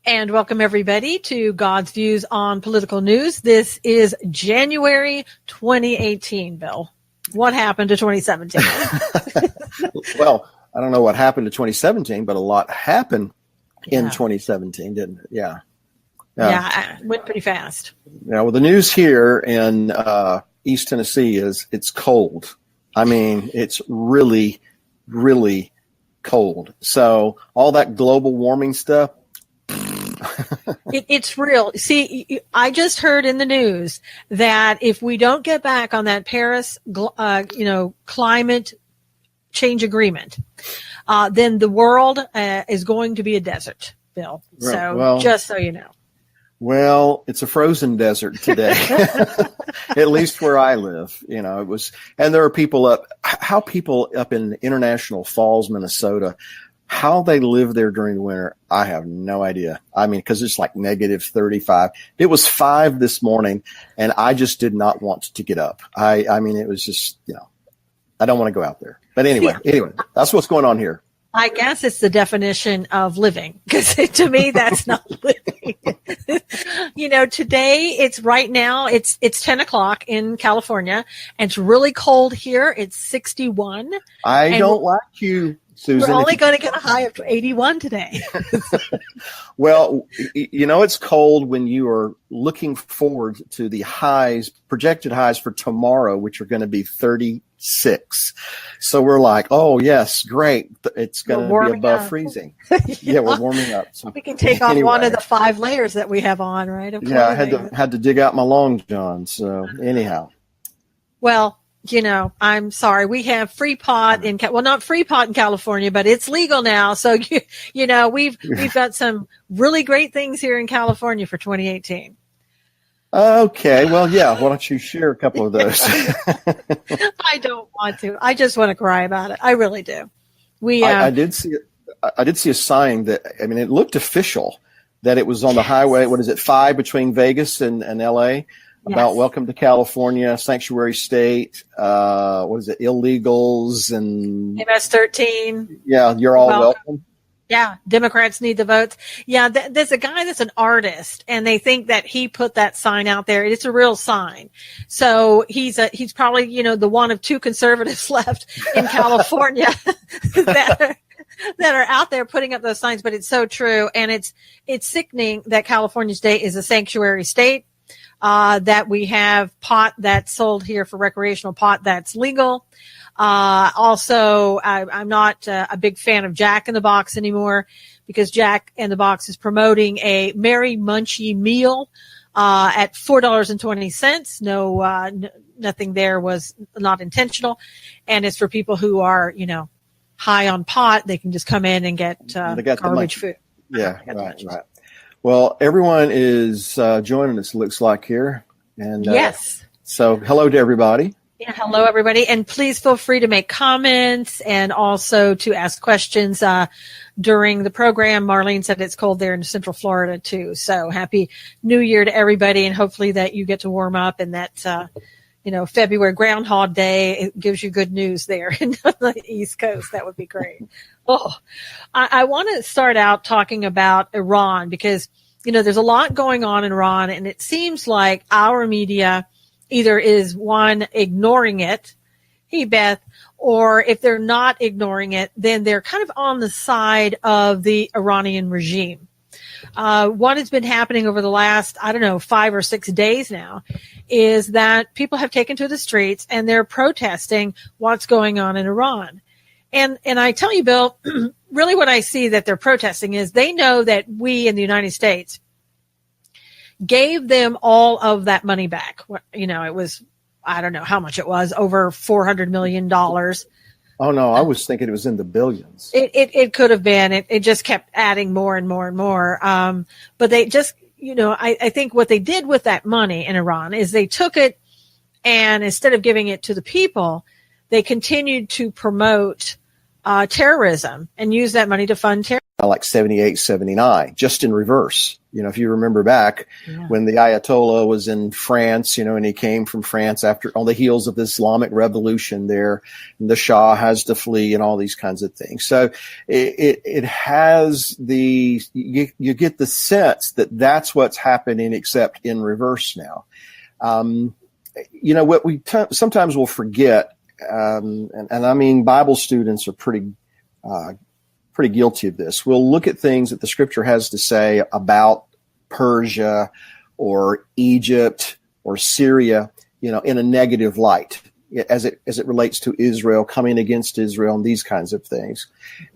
And welcome everybody to God's Views on Political News. This is January 2018, Bill. What happened to 2017? Well, I don't know what happened to 2017, but a lot happened in 2017, didn't it? Yeah, it went pretty fast. Yeah, well, the news here in East Tennessee is it's cold. I mean, it's really, really cold. So all that global warming stuff, It's real. See, I just heard in the news that if we don't get back on that Paris, climate change agreement, then the world is going to be a desert, Bill. So just so you know. Well, it's a frozen desert today, at least where I live. You know, it was, and there are people up in International Falls, Minnesota, how they live there during the winter, I have no idea. I mean, because it's like negative 35. It was 5 this morning, and I just did not want to get up. I mean, it was just, I don't want to go out there. But anyway, that's what's going on here. I guess it's the definition of living, because to me, that's not living. Today it's right now, it's 10 o'clock in California, and it's really cold here. It's 61. I don't like you, Susan. We're only going to get a high of 81 today. Well, it's cold when you are looking forward to the projected highs for tomorrow, which are going to be 36. So we're like, oh, yes, great. It's going to be above freezing. Yeah, we're warming up. So, we can take off one of the 5 layers that we have on, right? Yeah, I had to dig out my long john. So anyhow. Well, I'm sorry. We have free pot not free pot in California, but it's legal now. So, we've got some really great things here in California for 2018. Okay. Well, yeah. Why don't you share a couple of those? I don't want to. I just want to cry about it. I really do. I did see a sign that, it looked official that it was on the highway. What is it? 5 between Vegas and LA. About welcome to California, sanctuary state, what is it, illegals and MS-13. Yeah, you're all welcome. Yeah, Democrats need the votes. Yeah, there's a guy that's an artist, and they think that he put that sign out there. It's a real sign. So he's probably, the one of 2 conservatives left in California that are out there putting up those signs. But it's so true, and it's sickening that California state is a sanctuary state. That we have pot that's sold here for recreational pot that's legal. Also, I'm not a big fan of Jack in the Box anymore, because Jack in the Box is promoting a Merry Munchie meal at $4.20. No, nothing there was not intentional, and it's for people who are high on pot. They can just come in and get garbage food. Yeah, right. Well, everyone is joining us, looks like, here. And yes. So hello to everybody. Yeah, hello, everybody. And please feel free to make comments and also to ask questions during the program. Marlene said it's cold there in Central Florida, too. So happy New Year to everybody, and hopefully that you get to warm up, and that, February Groundhog Day, it gives you good news there in the East Coast. That would be great. Oh, I want to start out talking about Iran, because, there's a lot going on in Iran, and it seems like our media either is one ignoring it, hey Beth, or if they're not ignoring it, then they're kind of on the side of the Iranian regime. What has been happening over the last, 5 or 6 days now, is that people have taken to the streets and they're protesting what's going on in Iran. And I tell you, Bill, really what I see that they're protesting is they know that we in the United States gave them all of that money back. It was, I don't know how much it was, over $400 million. Oh, no, I was thinking it was in the billions. It could have been. It just kept adding more and more and more. But they just, I think what they did with that money in Iran is they took it, and instead of giving it to the people, they continued to promote terrorism and use that money to fund terrorism. like 78, 79, just in reverse. If you remember back when the Ayatollah was in France, and he came from France on the heels of the Islamic Revolution there, and the Shah has to flee and all these kinds of things. So it has you get the sense that that's what's happening, except in reverse now. What we sometimes will forget, and I mean, Bible students are pretty guilty of this. We'll look at things that the scripture has to say about Persia or Egypt or Syria, in a negative light as it relates to Israel, coming against Israel and these kinds of things.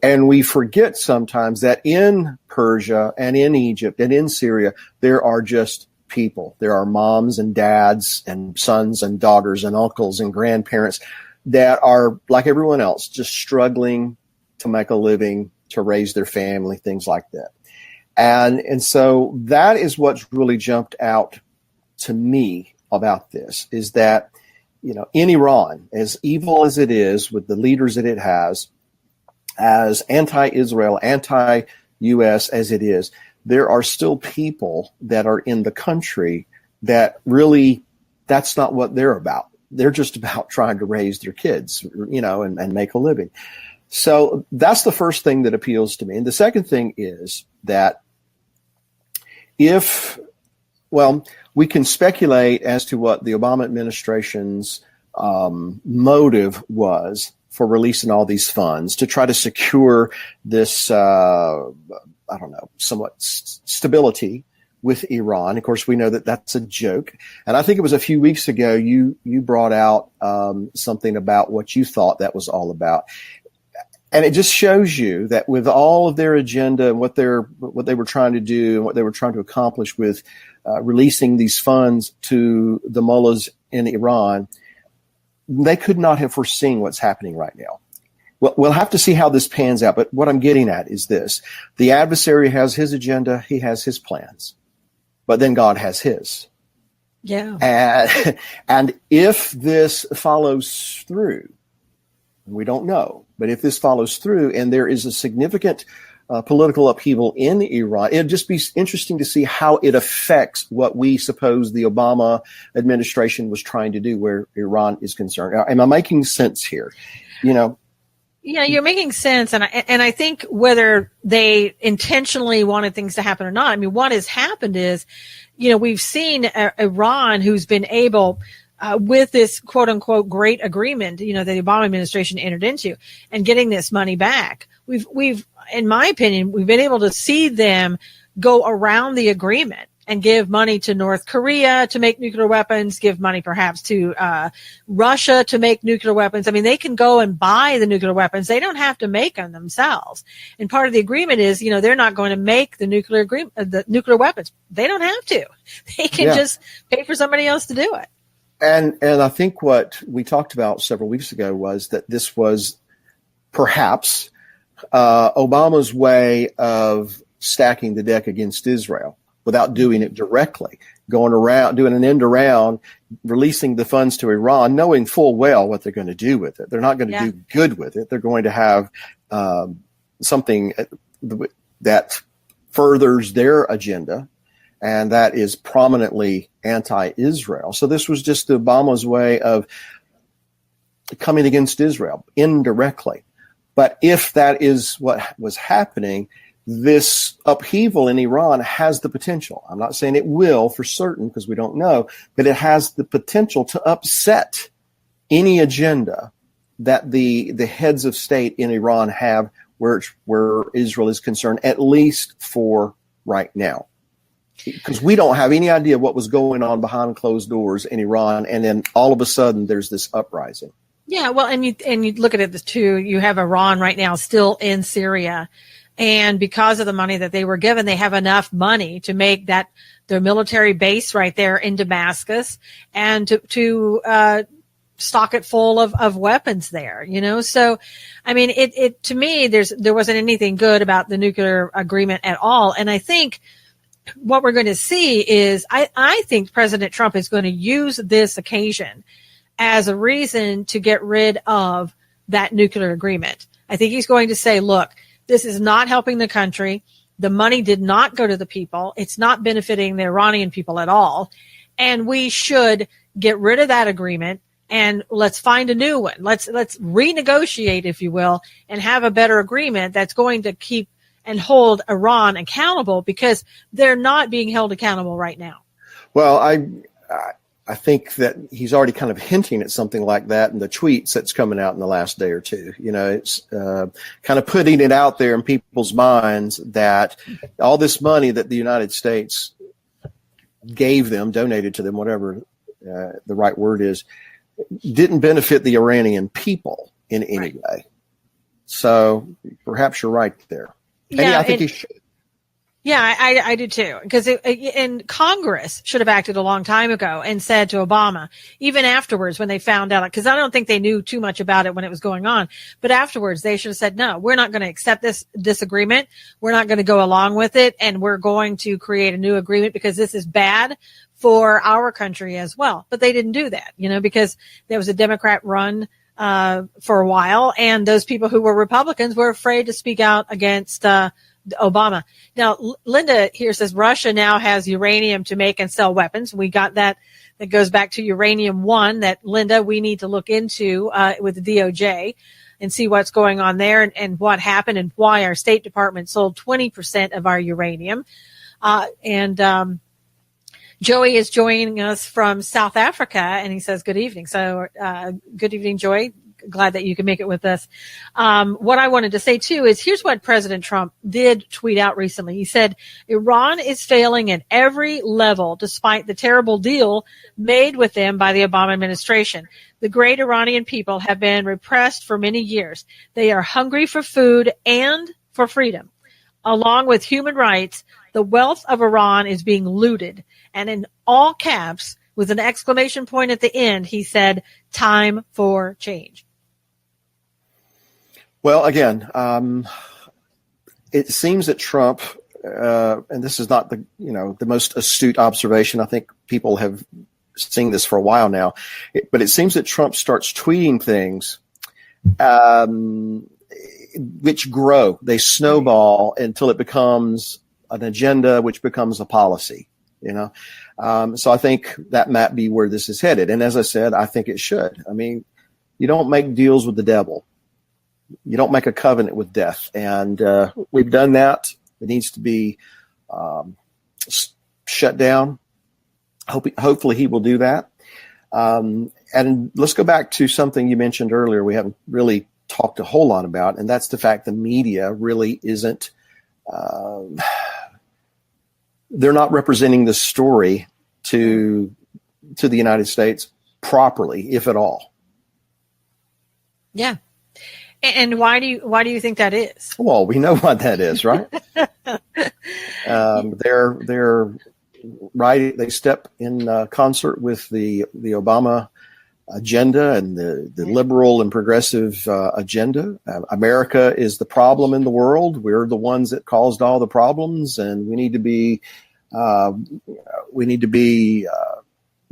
And we forget sometimes that in Persia and in Egypt and in Syria, there are just people. There are moms and dads and sons and daughters and uncles and grandparents that are like everyone else, just struggling to make a living, to raise their family, things like that. And so that is what's really jumped out to me about this, is that, in Iran, as evil as it is with the leaders that it has, as anti-Israel, anti-US as it is, there are still people that are in the country that really, that's not what they're about. They're just about trying to raise their kids, and make a living. So that's the first thing that appeals to me. And the second thing is that we can speculate as to what the Obama administration's motive was for releasing all these funds to try to secure this, somewhat stability with Iran. Of course, we know that that's a joke. And I think it was a few weeks ago you brought out something about what you thought that was all about. And it just shows you that with all of their agenda and what they were trying to do and what they were trying to accomplish with releasing these funds to the mullahs in Iran, they could not have foreseen what's happening right now. Well, we'll have to see how this pans out. But what I'm getting at is this. The adversary has his agenda. He has his plans. But then God has his. Yeah. And if this follows through, we don't know. But if this follows through and there is a significant political upheaval in Iran, it'd just be interesting to see how it affects what we suppose the Obama administration was trying to do where Iran is concerned. Am I making sense here? Yeah, you're making sense. And I think whether they intentionally wanted things to happen or not, I mean, what has happened is, we've seen Iran, who's been able, with this quote unquote great agreement, that the Obama administration entered into and getting this money back. We've, in my opinion, we've been able to see them go around the agreement and give money to North Korea to make nuclear weapons, give money perhaps to Russia to make nuclear weapons. I mean, they can go and buy the nuclear weapons. They don't have to make them themselves. And part of the agreement is, they're not going to make the nuclear weapons. They don't have to. They can just pay for somebody else to do it. And I think what we talked about several weeks ago was that this was perhaps Obama's way of stacking the deck against Israel without doing it directly, going around, doing an end around, releasing the funds to Iran, knowing full well what they're going to do with it. They're not going to do good with it. They're going to have something that furthers their agenda, and that is prominently anti-Israel. So this was just Obama's way of coming against Israel indirectly. But if that is what was happening, this upheaval in Iran has the potential. I'm not saying it will for certain because we don't know, but it has the potential to upset any agenda that the heads of state in Iran have where Israel is concerned, at least for right now. Because we don't have any idea what was going on behind closed doors in Iran, and then all of a sudden there's this uprising. Yeah, well, and you look at it too. You have Iran right now still in Syria, and because of the money that they were given, they have enough money to make that their military base right there in Damascus, and to stock it full of weapons there. So I mean, it to me there wasn't anything good about the nuclear agreement at all, and I think what we're going to see is I think President Trump is going to use this occasion as a reason to get rid of that nuclear agreement. I think he's going to say, look, This is not helping the country. The money did not go to the people. It's not benefiting the Iranian people at all. And we should get rid of that agreement and let's find a new one. Let's renegotiate, if you will, and have a better agreement that's going to keep and hold Iran accountable, because they're not being held accountable right now. Well, I think that he's already kind of hinting at something like that in the tweets that's coming out in the last day or two. You know, it's kind of putting it out there in people's minds that all this money that the United States gave them, donated to them, whatever the right word is, didn't benefit the Iranian people in any way. So perhaps you're right there. Yeah, I think he should. Yeah, I do too. Because and Congress should have acted a long time ago and said to Obama, even afterwards when they found out, because I don't think they knew too much about it when it was going on, but afterwards they should have said, no, we're not going to accept this disagreement. We're not going to go along with it. And we're going to create a new agreement because this is bad for our country as well. But they didn't do that, because there was a Democrat run for a while, and those people who were Republicans were afraid to speak out against Obama. Now, Linda here says Russia now has uranium to make and sell weapons. We got that. That goes back to Uranium One that, Linda, we need to look into with the DOJ and see what's going on there and what happened and why our State Department sold 20% of our uranium. Joey is joining us from South Africa, and he says, good evening. So good evening, Joey. Glad that you can make it with us. What I wanted to say, too, is here's what President Trump did tweet out recently. He said, Iran is failing at every level despite the terrible deal made with them by the Obama administration. The great Iranian people have been repressed for many years. They are hungry for food and for freedom. Along with human rights, the wealth of Iran is being looted. And in all caps, with an exclamation point at the end, he said, time for change. Well, again, it seems that Trump, and this is not the most astute observation. I think people have seen this for a while now, but it seems that Trump starts tweeting things which grow. They snowball until it becomes an agenda, which becomes a policy. So I think that might be where this is headed. And as I said, I think it should. I mean, you don't make deals with the devil. You don't make a covenant with death. And we've done that. It needs to be shut down. Hopefully he will do that. And let's go back to something you mentioned earlier. We haven't really talked a whole lot about, and that's the fact the media really isn't they're not representing the story to the United States properly, if at all. Yeah. And why do you think that is? Well, we know what that is, right? They're right. They step in concert with the Obama agenda and the liberal and progressive agenda. America is the problem in the world. We're the ones that caused all the problems, and we need to be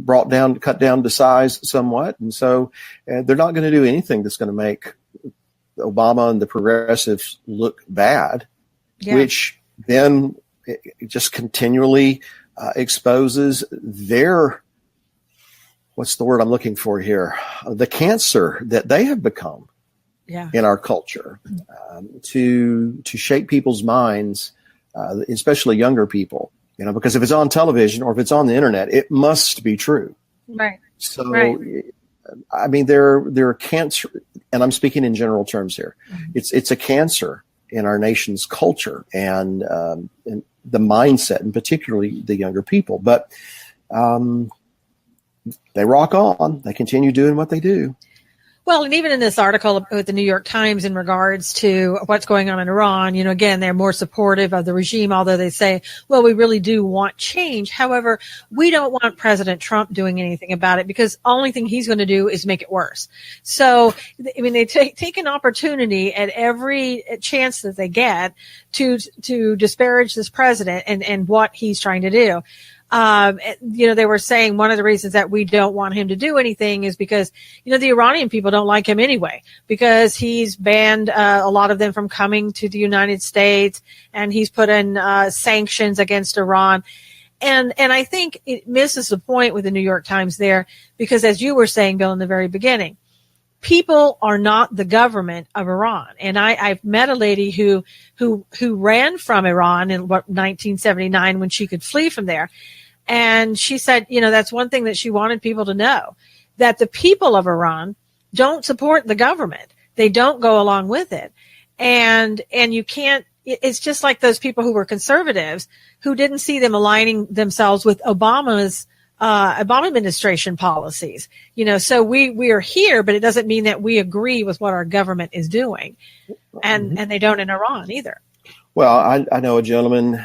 brought down, cut down to size somewhat. And so they're not going to do anything that's going to make Obama and the progressives look bad, which then it just continually exposes their, what's the word I'm looking for here? The cancer that they have become in our culture to shape people's minds, especially younger people, because if it's on television or if it's on the internet, it must be true. Right. So, I mean, they're cancer, and I'm speaking in general terms here. Mm-hmm. It's a cancer in our nation's culture and the mindset, and particularly the younger people. But they rock on. They continue doing what they do. Well, and even in this article with the New York Times in regards to what's going on in Iran, again, they're more supportive of the regime, although they say, well, we really do want change. However, we don't want President Trump doing anything about it because the only thing he's going to do is make it worse. So, I mean, they take an opportunity at every chance that they get to disparage this president and what he's trying to do. They were saying one of the reasons that we don't want him to do anything is because, the Iranian people don't like him anyway, because he's banned a lot of them from coming to the United States, and he's put in sanctions against Iran. And I think it misses the point with the New York Times there, because as you were saying, Bill, in the very beginning, people are not the government of Iran. And I've met a lady who ran from Iran in 1979 when she could flee from there. And she said, that's one thing that she wanted people to know, that the people of Iran don't support the government. They don't go along with it. And you can't, it's just like those people who were conservatives who didn't see them aligning themselves with Obama administration policies. So we are here, but it doesn't mean that we agree with what our government is doing. And they don't in Iran either. Well, I know a gentleman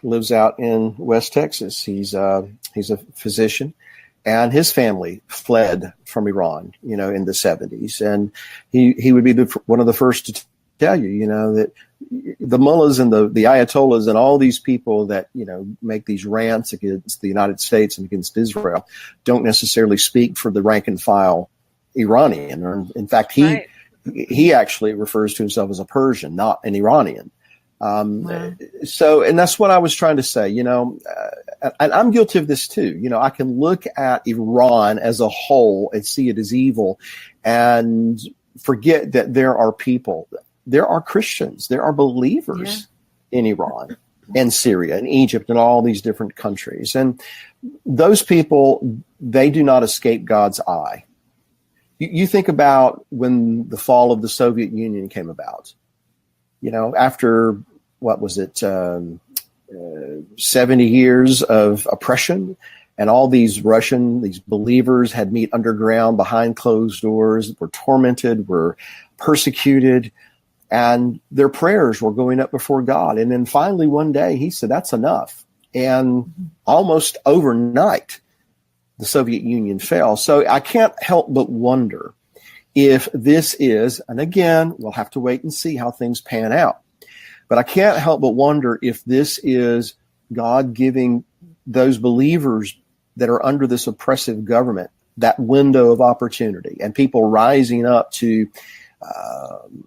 lives out in West Texas. He's a physician, and his family fled from Iran, in the 70s. And he would be one of the first to tell you, that the mullahs and the ayatollahs and all these people that, make these rants against the United States and against Israel don't necessarily speak for the rank and file Iranian. Or in fact, he actually refers to himself as a Persian, not an Iranian. Wow. So, and that's what I was trying to say, and I'm guilty of this too. I can look at Iran as a whole and see it as evil and forget that there are people, there are Christians, there are believers in Iran and Syria and Egypt and all these different countries. And those people, they do not escape God's eye. You think about when the fall of the Soviet Union came about. After, 70 years of oppression, and all these believers had meet underground behind closed doors, were tormented, were persecuted, and their prayers were going up before God. And then finally one day he said, that's enough. And almost overnight, the Soviet Union fell. So I can't help but wonder if this is, and again, we'll have to wait and see how things pan out, but I can't help but wonder if this is God giving those believers that are under this oppressive government that window of opportunity, and people rising up to,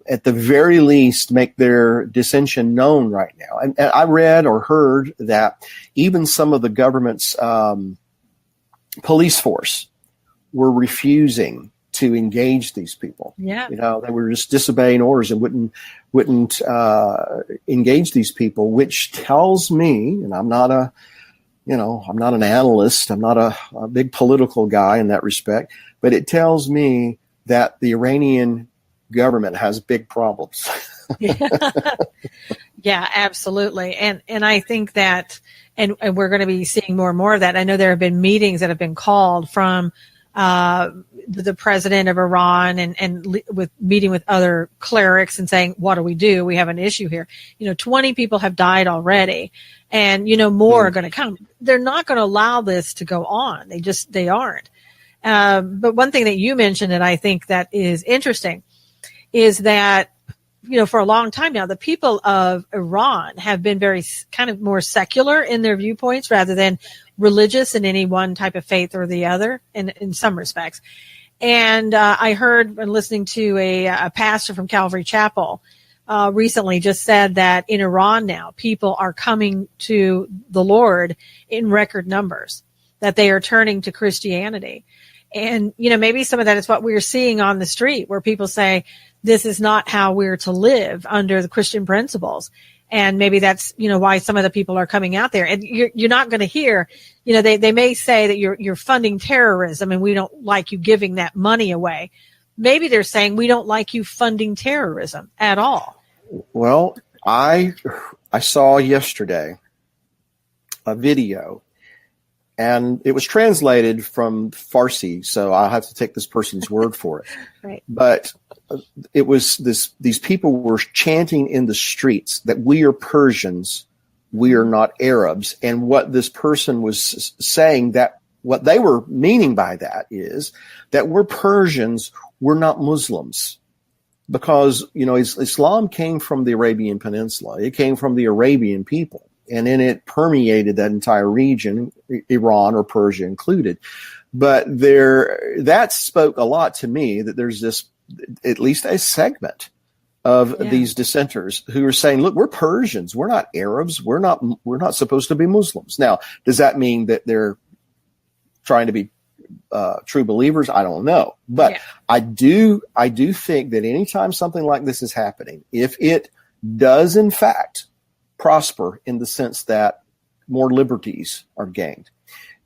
at the very least, make their dissension known right now. And I read or heard that even some of the government's police force were refusing to engage these people. Yeah. They were just disobeying orders and wouldn't engage these people, which tells me, and I'm not an analyst, I'm not a big political guy in that respect, but it tells me that the Iranian government has big problems. Yeah, absolutely. And I think that, and we're going to be seeing more and more of that. I know there have been meetings that have been called from the president of Iran and with meeting with other clerics and saying, what do we do? We have an issue here. 20 people have died already, and, more are going to come. They're not going to allow this to go on. They aren't. But one thing that you mentioned that I think that is interesting is that, for a long time now, the people of Iran have been very kind of more secular in their viewpoints rather than religious in any one type of faith or the other in some respects. And I heard when listening to a pastor from Calvary Chapel recently just said that in Iran now, people are coming to the Lord in record numbers, that they are turning to Christianity. And, maybe some of that is what we're seeing on the street, where people say, this is not how we're to live under the Christian principles. And maybe that's, why some of the people are coming out there. And you're not going to hear, they may say that you're funding terrorism and we don't like you giving that money away. Maybe they're saying we don't like you funding terrorism at all. Well, I saw yesterday a video, and it was translated from Farsi, so I'll have to take this person's word for it. Right. But it was these people were chanting in the streets that we are Persians, we are not Arabs. And what this person was saying, that what they were meaning by that is that we're Persians, we're not Muslims. Because, Islam came from the Arabian Peninsula. It came from the Arabian people. and then it permeated that entire region, Iran or Persia included. But that spoke a lot to me that there's this, at least a segment of these dissenters who are saying, look, we're Persians. We're not Arabs. We're not supposed to be Muslims. Now, does that mean that they're trying to be true believers? I don't know. But I do think that anytime something like this is happening, if it does in fact prosper in the sense that more liberties are gained,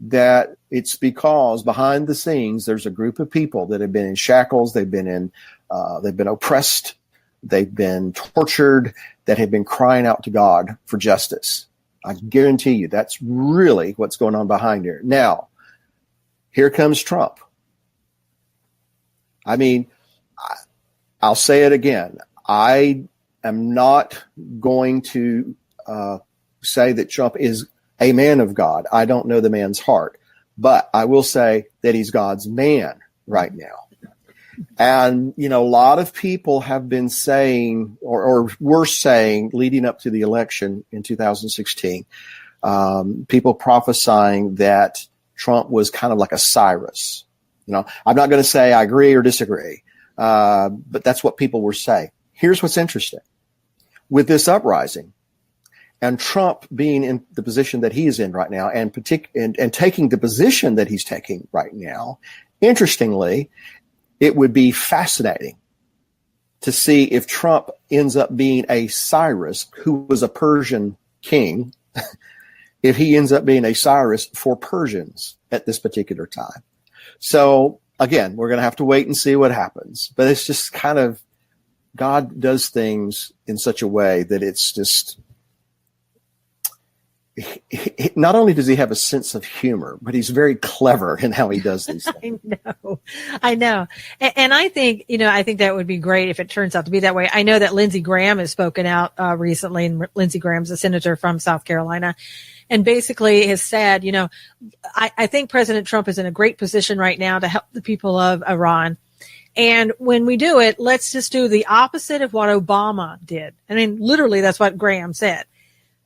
that it's because behind the scenes there's a group of people that have been in shackles, they've been oppressed, they've been tortured, that have been crying out to God for justice. I guarantee you that's really what's going on behind here. Now, here comes Trump. I mean, I'll say it again. I am not going to say that Trump is a man of God. I don't know the man's heart, but I will say that he's God's man right now. And, a lot of people have been saying, or were saying, leading up to the election in 2016, people prophesying that Trump was kind of like a Cyrus. I'm not going to say I agree or disagree, but that's what people were saying. Here's what's interesting. With this uprising, and Trump being in the position that he is in right now, and taking the position that he's taking right now, interestingly, it would be fascinating to see if Trump ends up being a Cyrus who was a Persian king, if he ends up being a Cyrus for Persians at this particular time. So again, we're going to have to wait and see what happens. But it's just kind of, God does things in such a way that it's just, not only does he have a sense of humor, but he's very clever in how he does these things. I know. And I think, I think that would be great if it turns out to be that way. I know that Lindsey Graham has spoken out recently, and Lindsey Graham's a senator from South Carolina, and basically has said, I think President Trump is in a great position right now to help the people of Iran. And when we do it, let's just do the opposite of what Obama did. I mean, literally, that's what Graham said.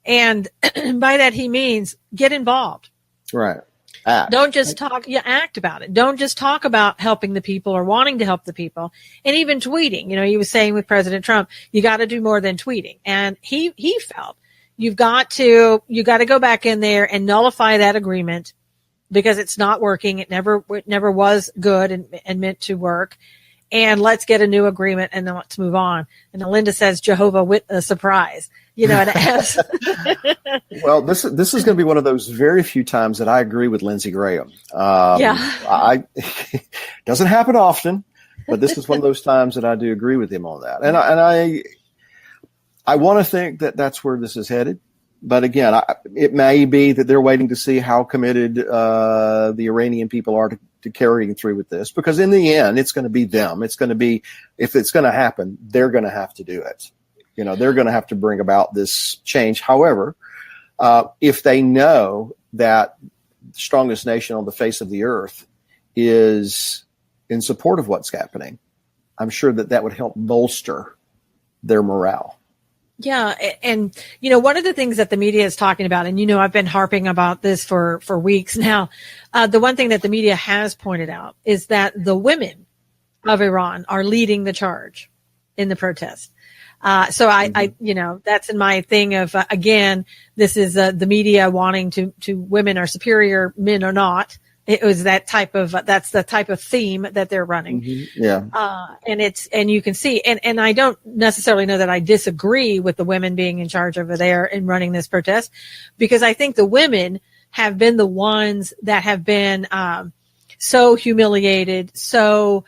And by that, he means get involved. Right. Don't just talk, act about it. Don't just talk about helping the people or wanting to help the people. And even tweeting, he was saying with President Trump, you got to do more than tweeting. And he felt you got to go back in there and nullify that agreement because it's not working. It never was good and meant to work. And let's get a new agreement and then let's move on. And Linda says, Jehovah surprise. And as well, this is going to be one of those very few times that I agree with Lindsey Graham. Doesn't happen often, but this is one of those times that I do agree with him on that. And I want to think that that's where this is headed. But again, it may be that they're waiting to see how committed the Iranian people are to carrying through with this, because in the end, it's going to be them. It's going to be, if it's going to happen, they're going to have to do it. They're going to have to bring about this change. However, if they know that the strongest nation on the face of the earth is in support of what's happening, I'm sure that would help bolster their morale. Yeah. And, one of the things that the media is talking about, and, I've been harping about this for weeks now. The one thing that the media has pointed out is that the women of Iran are leading the charge in the protest. So I, that's in my thing of, again, this is the media wanting to women are superior, men are not. It was that's the type of theme that they're running. Mm-hmm. Yeah. And you can see, and I don't necessarily know that I disagree with the women being in charge over there and running this protest, because I think the women have been the ones that have been, so humiliated, so,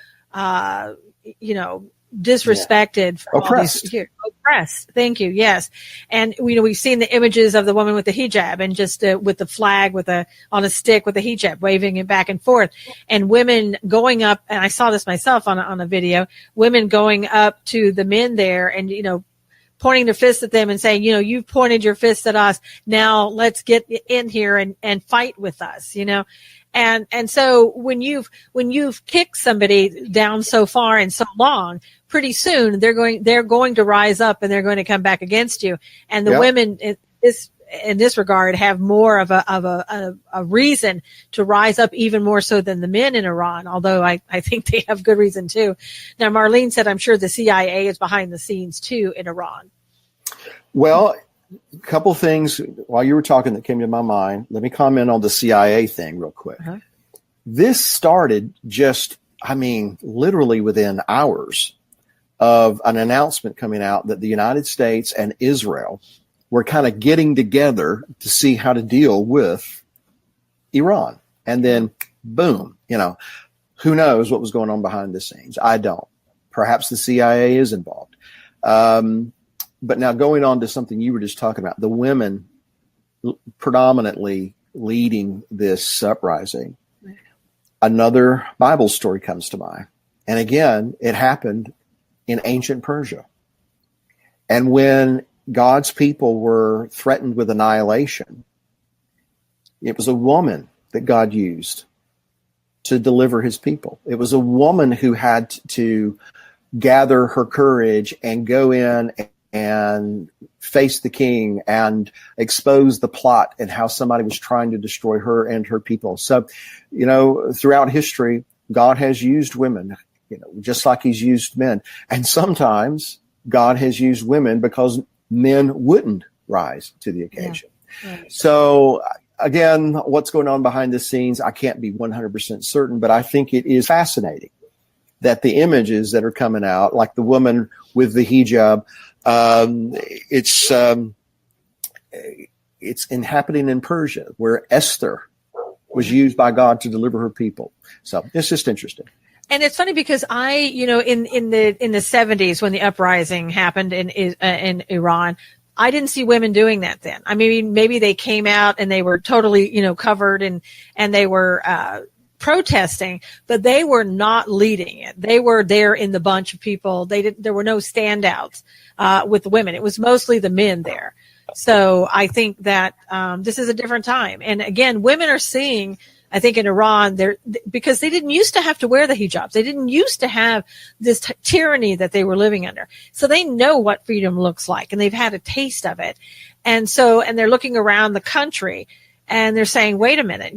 disrespected, for oppressed. All these years. Oppressed. Thank you. Yes. And we've seen the images of the woman with the hijab and just with the flag on a stick with the hijab, waving it back and forth, and women going up. And I saw this myself on a video, women going up to the men there and, pointing their fists at them and saying, you've pointed your fists at us. Now let's get in here and fight with us, And so when you've kicked somebody down so far and so long, pretty soon they're going to rise up and they're going to come back against you. And the women, in this regard, have more of a reason to rise up even more so than the men in Iran, although I think they have good reason too. Now, Marlene said, I'm sure the CIA is behind the scenes too in Iran. Well, a couple things while you were talking that came to my mind. Let me comment on the CIA thing real quick. Uh-huh. This started literally within hours of an announcement coming out that the United States and Israel were kind of getting together to see how to deal with Iran. And then, boom, who knows what was going on behind the scenes? I don't. Perhaps the CIA is involved. But now going on to something you were just talking about, the women predominantly leading this uprising. Another Bible story comes to mind. And again, it happened in ancient Persia. And when God's people were threatened with annihilation, it was a woman that God used to deliver his people. It was a woman who had to gather her courage and go in and face the king and expose the plot and how somebody was trying to destroy her and her people. So, throughout history, God has used women, just like he's used men. And sometimes God has used women because men wouldn't rise to the occasion. Yeah. Right. So again, what's going on behind the scenes, I can't be 100% certain, but I think it is fascinating that the images that are coming out, like the woman with the hijab, it's happening in Persia, where Esther was used by God to deliver her people. So it's just interesting. And it's funny because in the 70s when the uprising happened in Iran, I didn't see women doing that then. I mean, maybe they came out and they were totally, covered and they were protesting, but they were not leading it. They were there in the bunch of people. There were no standouts with the women. It was mostly the men there. So I think that this is a different time. And again, women are seeing, I think in Iran, because they didn't used to have to wear the hijabs. They didn't used to have this tyranny that they were living under. So they know what freedom looks like, and they've had a taste of it. And they're looking around the country and they're saying, wait a minute,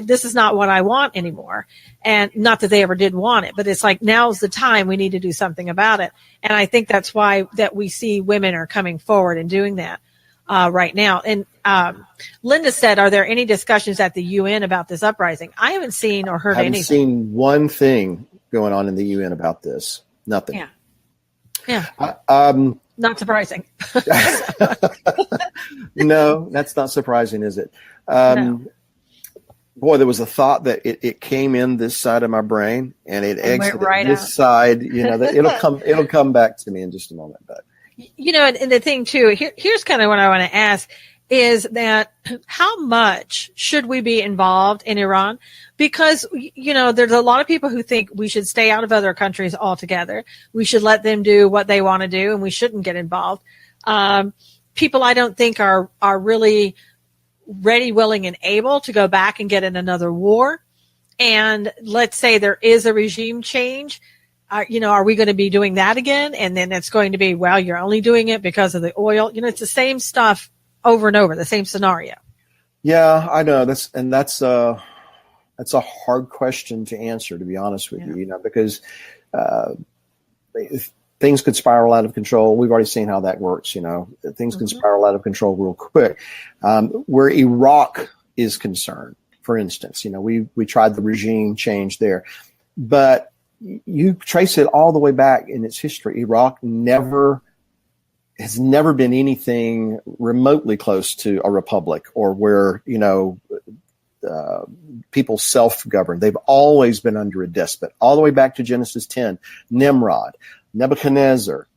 this is not what I want anymore. And not that they ever did want it, but it's like, now's the time we need to do something about it. And I think that's why that we see women are coming forward and doing that right now. And Linda said, are there any discussions at the UN about this uprising? I haven't seen or heard anything. I haven't seen one thing going on in the UN about this. Nothing. Yeah. Not surprising. No, that's not surprising, is it? No. Boy, there was a thought that it came in this side of my brain and it exited right this out. Side. That it'll come back to me in just a moment. But and the thing too, here's kind of what I want to ask is that how much should we be involved in Iran? Because, there's a lot of people who think we should stay out of other countries altogether. We should let them do what they want to do and we shouldn't get involved. People I don't think are really ready, willing, and able to go back and get in another war. And let's say there is a regime change. Are we going to be doing that again? And then it's going to be, well, you're only doing it because of the oil. It's the same stuff over and over, the same scenario. Yeah, I know. That's a hard question to answer, to be honest with you, because things could spiral out of control. We've already seen how that works. Things can spiral out of control real quick. Where Iraq is concerned, for instance, we tried the regime change there, but you trace it all the way back in its history. Iraq has never been anything remotely close to a republic or where, people self-govern. They've always been under a despot, all the way back to Genesis 10, Nimrod, Nebuchadnezzar,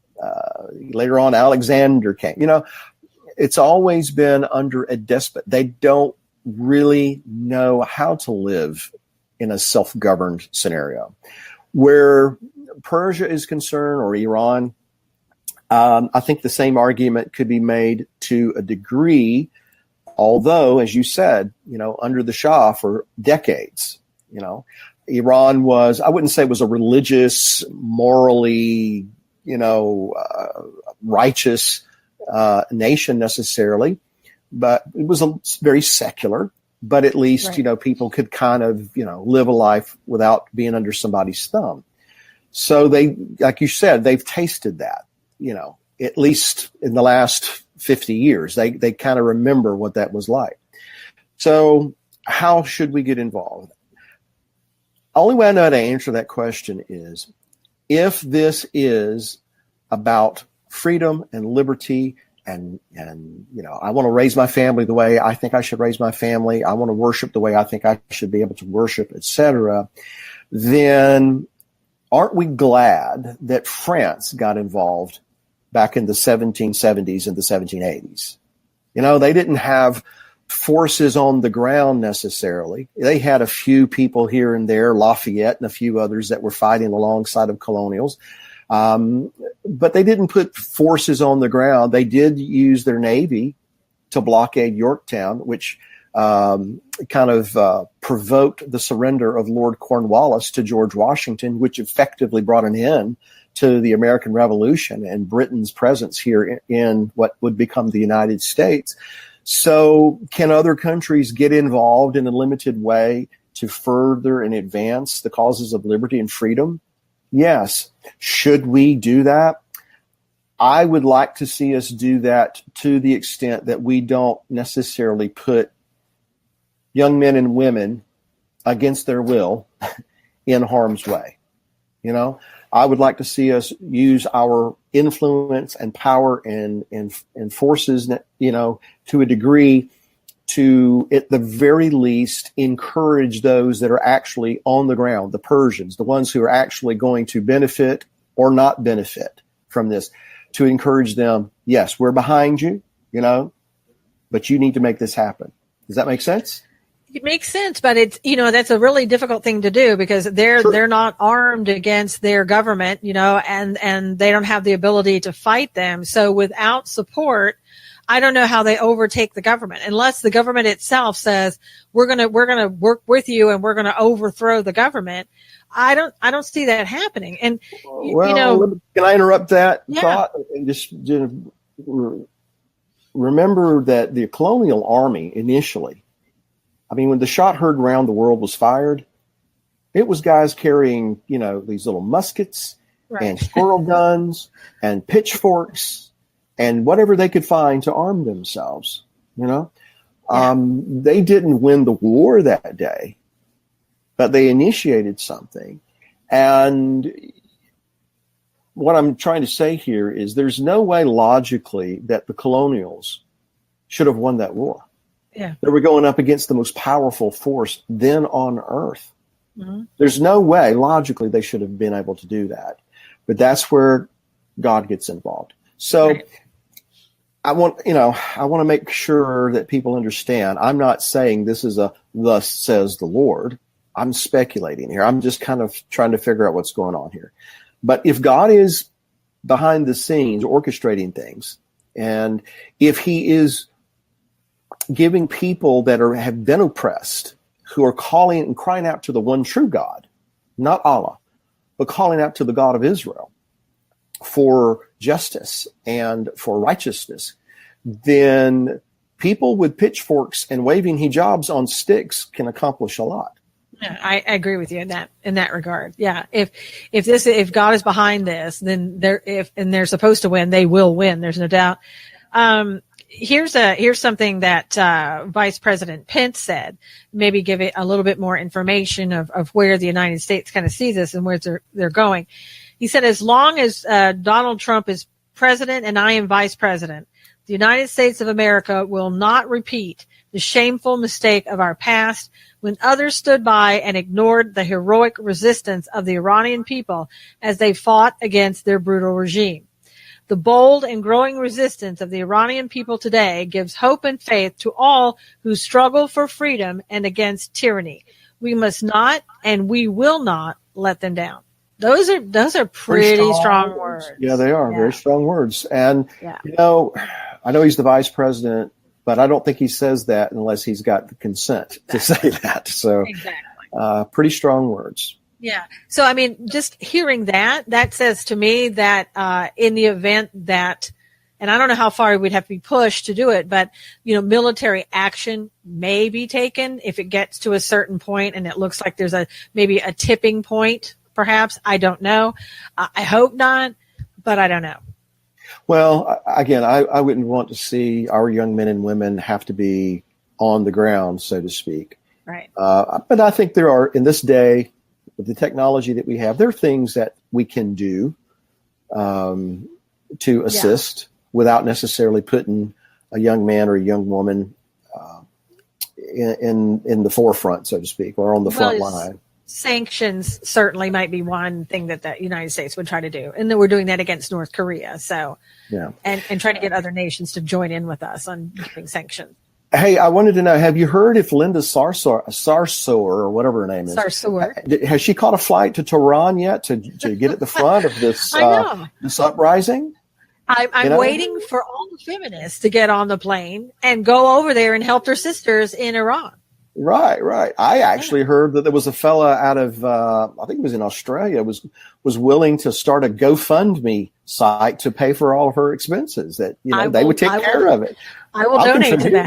later on Alexander came. It's always been under a despot. They don't really know how to live in a self-governed scenario. Where Persia is concerned, or Iran, I think the same argument could be made to a degree, although, as you said, under the Shah for decades, Iran was, I wouldn't say it was a religious, morally, righteous nation necessarily, but it was very secular. But at least, people could kind of, live a life without being under somebody's thumb. So they, like you said, they've tasted that, at least in the last 50 years. They kind of remember what that was like. So how should we get involved? Only way I know how to answer that question is if this is about freedom and liberty and I want to raise my family the way I think I should raise my family. I want to worship the way I think I should be able to worship, etc. Then aren't we glad that France got involved back in the 1770s and the 1780s? They didn't have forces on the ground necessarily. They had a few people here and there, Lafayette and a few others that were fighting alongside of colonials. But they didn't put forces on the ground. They did use their navy to blockade Yorktown, which kind of provoked the surrender of Lord Cornwallis to George Washington, which effectively brought an end to the American Revolution and Britain's presence here in what would become the United States. So can other countries get involved in a limited way to further and advance the causes of liberty and freedom? Yes. Should we do that? I would like to see us do that to the extent that we don't necessarily put young men and women against their will in harm's way. I would like to see us use our influence and power and forces, to a degree to, at the very least, encourage those that are actually on the ground, the Persians, the ones who are actually going to benefit or not benefit from this, to encourage them, yes, we're behind you, but you need to make this happen. Does that make sense? It makes sense, but it's, that's a really difficult thing to do because they're not armed against their government, and they don't have the ability to fight them. So without support, I don't know how they overtake the government unless the government itself says we're going to work with you and we're going to overthrow the government. I don't see that happening. And can I interrupt that thought Yeah. and just remember that the colonial army initially, when the shot heard around the world was fired, it was guys carrying, these little muskets and squirrel guns and pitchforks and whatever they could find to arm themselves, They didn't win the war that day, but they initiated something. And what I'm trying to say here is there's no way logically that the colonials should have won that war. Yeah. They were going up against the most powerful force then on earth. Mm-hmm. There's no way logically they should have been able to do that. But that's where God gets involved. So I want to make sure that people understand. I'm not saying this is a thus says the Lord. I'm speculating here. I'm just kind of trying to figure out what's going on here. But if God is behind the scenes orchestrating things, and if he is giving people that have been oppressed, who are calling and crying out to the one true God, not Allah, but calling out to the God of Israel for justice and for righteousness, then people with pitchforks and waving hijabs on sticks can accomplish a lot. Yeah, I agree with you in that regard. Yeah. If God is behind this, then they're supposed to win, they will win. There's no doubt. Here's something that Vice President Pence said. Maybe give it a little bit more information of where the United States kind of sees this and where they're going. He said, as long as Donald Trump is president and I am vice president, the United States of America will not repeat the shameful mistake of our past when others stood by and ignored the heroic resistance of the Iranian people as they fought against their brutal regime. The bold and growing resistance of the Iranian people today gives hope and faith to all who struggle for freedom and against tyranny. We must not and we will not let them down. Those are pretty strong words. Yeah, they are very strong words. And, I know he's the vice president, but I don't think he says that unless he's got the consent to say that. So pretty strong words. Yeah. So, just hearing that says to me that in the event that and I don't know how far we'd have to be pushed to do it, but, military action may be taken if it gets to a certain point and it looks like there's maybe a tipping point, perhaps. I don't know. I hope not, but I don't know. Well, again, I wouldn't want to see our young men and women have to be on the ground, so to speak. Right. But I think there are, in this day, with the technology that we have, there are things that we can do to assist without necessarily putting a young man or a young woman in the forefront, so to speak, or on the front line. Sanctions certainly might be one thing that the United States would try to do. And then we're doing that against North Korea. So, and trying to get other nations to join in with us on giving sanctions. Hey, I wanted to know, have you heard if Linda Sarsour, or whatever her name is, Sarsour, has she caught a flight to Tehran yet to get at the front of this, this uprising? I'm waiting for all the feminists to get on the plane and go over there and help their sisters in Iran. Right. I actually heard that there was a fella out of, I think it was in Australia, was willing to start a GoFundMe site to pay for all of her expenses. That they would take care of it. I will donate to that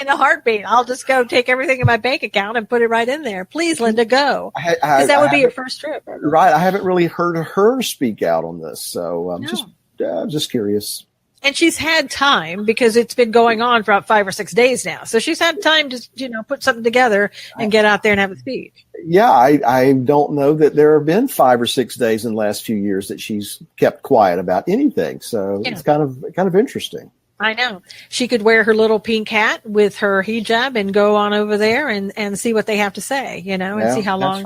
in a heartbeat. I'll just go take everything in my bank account and put it right in there. Please, Linda, go, because that would be your first trip. Right. I haven't really heard her speak out on this, so I'm just curious. And she's had time because it's been going on for about 5 or 6 days now. So she's had time to, put something together and get out there and have a speech. Yeah, I don't know that there have been 5 or 6 days in the last few years that she's kept quiet about anything. So it's kind of interesting. I know. She could wear her little pink hat with her hijab and go on over there and see what they have to say, and see how long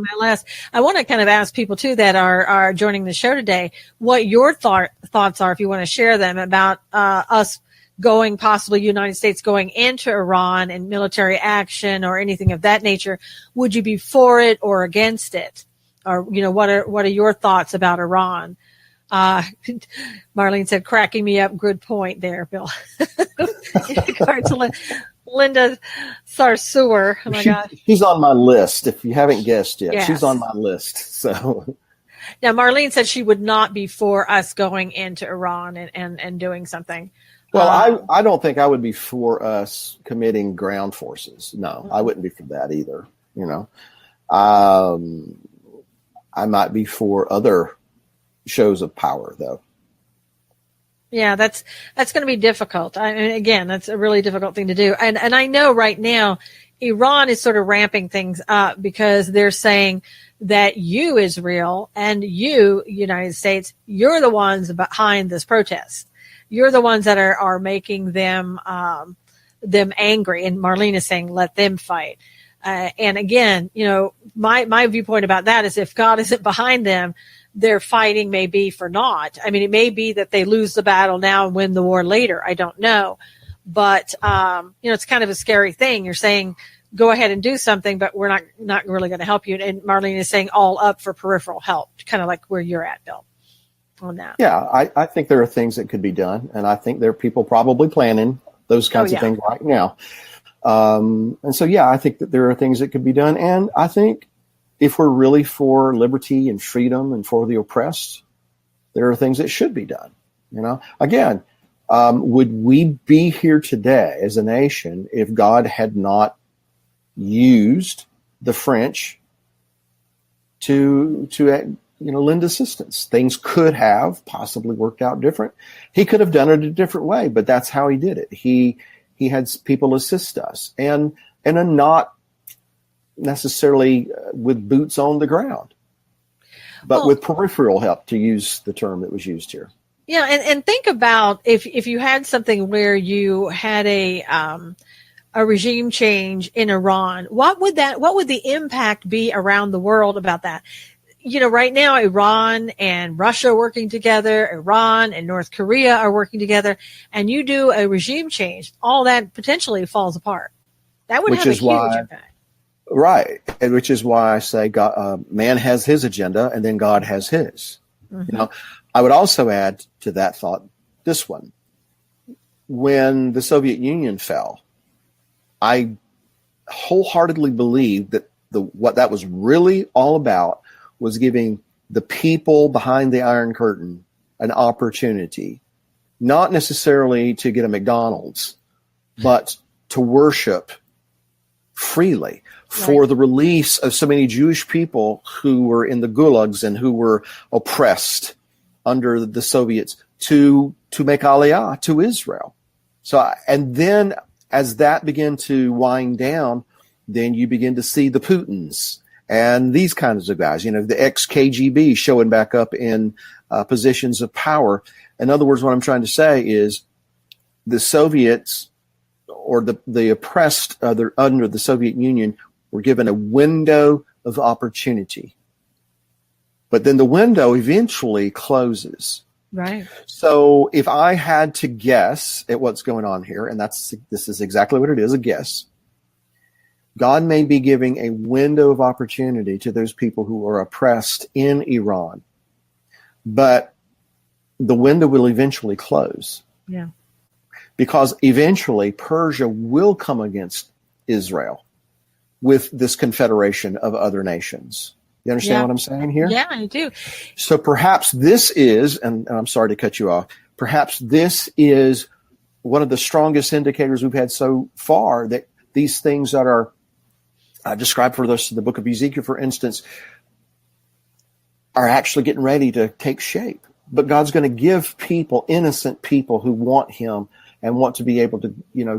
that lasts. I want to kind of ask people too that are joining the show today what your thoughts are, if you want to share them, about us possibly United States going into Iran and military action or anything of that nature. Would you be for it or against it? Or, what are your thoughts about Iran? Marlene said, cracking me up. Good point there, Bill. In regard to Linda Sarsour. Oh my God. She's on my list. If you haven't guessed yet, yes. She's on my list. So now Marlene said she would not be for us going into Iran and doing something. Well, I don't think I would be for us committing ground forces. No, I wouldn't be for that either. I might be for other shows of power, though. Yeah, that's going to be difficult. Again, that's a really difficult thing to do. And I know right now Iran is sort of ramping things up because they're saying that you, Israel, and you, United States, you're the ones behind this protest. You're the ones that are making them angry. And Marlene is saying, let them fight. And again, my viewpoint about that is if God isn't behind them, their fighting may be for naught. I mean, it may be that they lose the battle now and win the war later. I don't know. But, it's kind of a scary thing. You're saying, go ahead and do something, but we're not really going to help you. And Marlene is saying all up for peripheral help, kind of like where you're at, Bill, on that. Yeah, I think there are things that could be done. And I think there are people probably planning those kinds of things right now. And so, I think that there are things that could be done. And I think if we're really for liberty and freedom and for the oppressed, there are things that should be done. Again, would we be here today as a nation if God had not used the French to lend assistance? Things could have possibly worked out different. He could have done it a different way, but that's how he did it. He had people assist us and not necessarily with boots on the ground, but with peripheral help, to use the term that was used here. Yeah. And think about if you had something where you had a regime change in Iran, what would the impact be around the world about that? Right now, Iran and Russia are working together, Iran and North Korea are working together, and you do a regime change, all that potentially falls apart. That would have a huge impact. Right. And which is why I say God, man has his agenda and then God has his. Mm-hmm. I would also add to that thought this one. When the Soviet Union fell, I wholeheartedly believe that what that was really all about was giving the people behind the Iron Curtain an opportunity, not necessarily to get a McDonald's, but to worship freely for the release of so many Jewish people who were in the gulags and who were oppressed under the Soviets to make aliyah to Israel. So, and then as that began to wind down, then you begin to see the Putins and these kinds of guys, the ex-KGB showing back up in positions of power. In other words, what I'm trying to say is the Soviets or the oppressed under the Soviet Union were given a window of opportunity. But then the window eventually closes. Right. So if I had to guess at what's going on here, and this is exactly what it is, a guess, God may be giving a window of opportunity to those people who are oppressed in Iran. But the window will eventually close. Yeah. Because eventually Persia will come against Israel with this confederation of other nations. You understand what I'm saying here? Yeah, I do. So perhaps this is, and I'm sorry to cut you off, perhaps this is one of the strongest indicators we've had so far that these things that are described for us in the book of Ezekiel, for instance, are actually getting ready to take shape. But God's going to give people, innocent people who want him and want to be able to,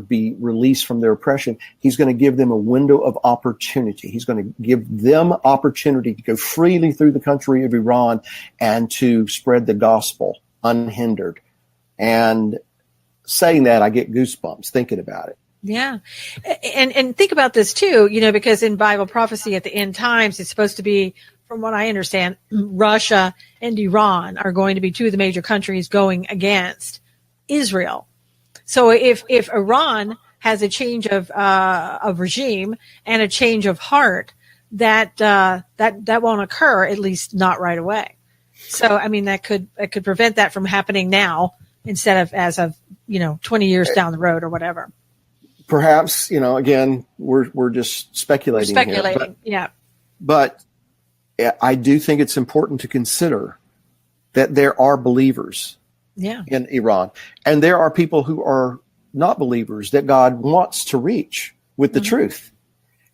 be released from their oppression. He's going to give them a window of opportunity. He's going to give them opportunity to go freely through the country of Iran and to spread the gospel unhindered. And saying that, I get goosebumps thinking about it. Yeah. And think about this too, because in Bible prophecy at the end times, it's supposed to be, from what I understand, Russia and Iran are going to be two of the major countries going against Israel. So if Iran has a change of regime and a change of heart, that won't occur, at least not right away. So, I mean, that could prevent that from happening now instead of as of, 20 years down the road or whatever. Perhaps, again, we're just speculating. Yeah. But I do think it's important to consider that there are believers in Iran. And there are people who are not believers that God wants to reach with the truth.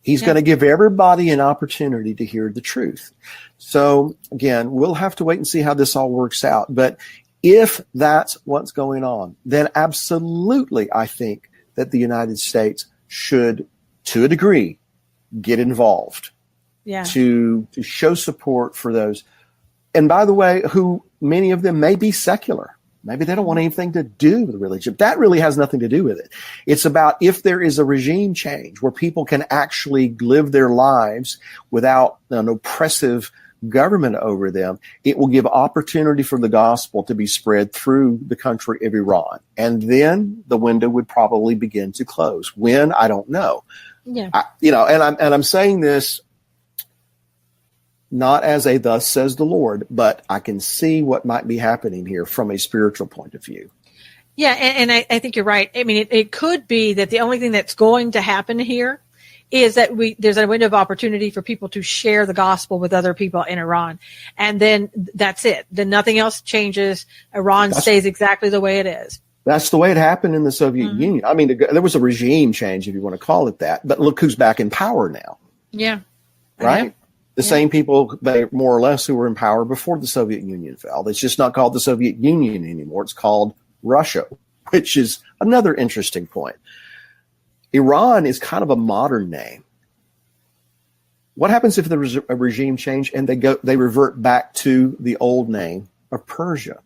He's going to give everybody an opportunity to hear the truth. So again, we'll have to wait and see how this all works out. But if that's what's going on, then absolutely I think that the United States should, to a degree, get involved to show support for those. And by the way, who many of them may be secular. Maybe they don't want anything to do with religion. That really has nothing to do with it. It's about if there is a regime change where people can actually live their lives without an oppressive government over them, it will give opportunity for the gospel to be spread through the country of Iran. And then the window would probably begin to close. When? I don't know. Yeah. I'm saying this not as a thus says the Lord, but I can see what might be happening here from a spiritual point of view. Yeah, and I think you're right. I mean, it could be that the only thing that's going to happen here is that there's a window of opportunity for people to share the gospel with other people in Iran. And then that's it. Then nothing else changes. Iran stays exactly the way it is. That's the way it happened in the Soviet Union. I mean, there was a regime change, if you want to call it that. But look who's back in power now. Yeah. Right? The same people, more or less, who were in power before the Soviet Union fell. It's just not called the Soviet Union anymore. It's called Russia, which is another interesting point. Iran is kind of a modern name. What happens if there was a regime change and they revert back to the old name of Persia?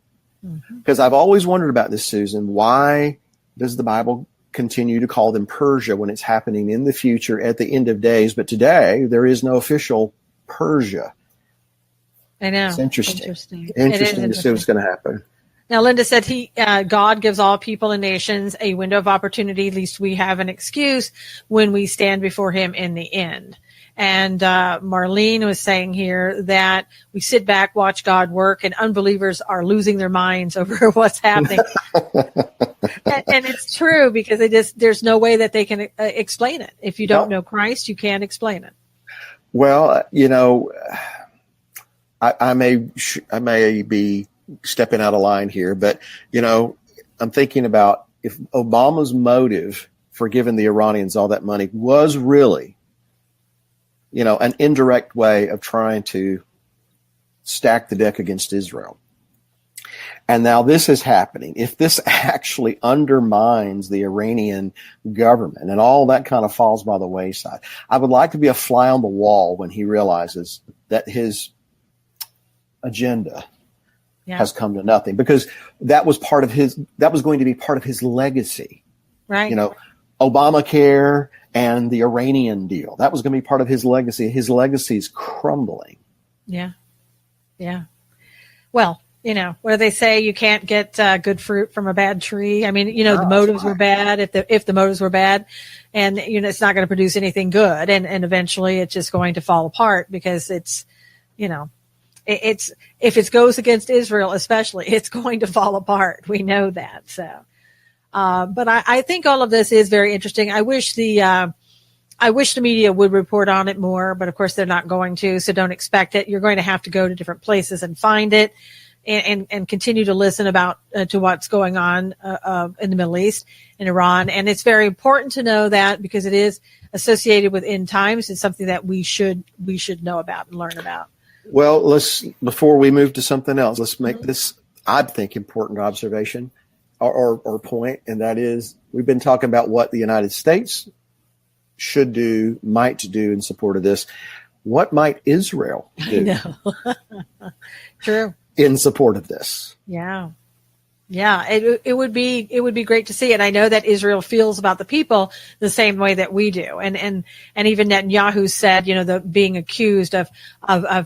Because I've always wondered about this, Susan. Why does the Bible continue to call them Persia when it's happening in the future at the end of days? But today there is no official Persia. I know. It's interesting to see what's going to happen. Now, Linda said God gives all people and nations a window of opportunity. At least we have an excuse when we stand before him in the end. And Marlene was saying here that we sit back, watch God work, and unbelievers are losing their minds over what's happening. and it's true, because there's no way that they can explain it. If you don't know Christ, you can't explain it. Well, I may be stepping out of line here, but, I'm thinking about if Obama's motive for giving the Iranians all that money was really, an indirect way of trying to stack the deck against Israel. And now this is happening. If this actually undermines the Iranian government and all that kind of falls by the wayside, I would like to be a fly on the wall when he realizes that his agenda has come to nothing, because that was going to be part of his legacy. Right. Obamacare and the Iranian deal. That was going to be part of his legacy. His legacy is crumbling. Yeah. Yeah. Well, what do they say? You can't get good fruit from a bad tree. I mean, the motives were bad. If the motives were bad, and it's not going to produce anything good, and eventually it's just going to fall apart because it's if it goes against Israel, especially, it's going to fall apart. We know that. So, but I think all of this is very interesting. I wish the media would report on it more, but of course they're not going to. So don't expect it. You're going to have to go to different places and find it. And continue to listen to what's going on in the Middle East, in Iran. And it's very important to know that because it is associated with end times. It's something that we should know about and learn about. Well, before we move to something else, let's make this, I think, important observation or point, and that is we've been talking about what the United States should do, might do in support of this. What might Israel do? I know. True. In support of this? Yeah. It would be great to see. And I know that Israel feels about the people the same way that we do. And even Netanyahu said, the being accused of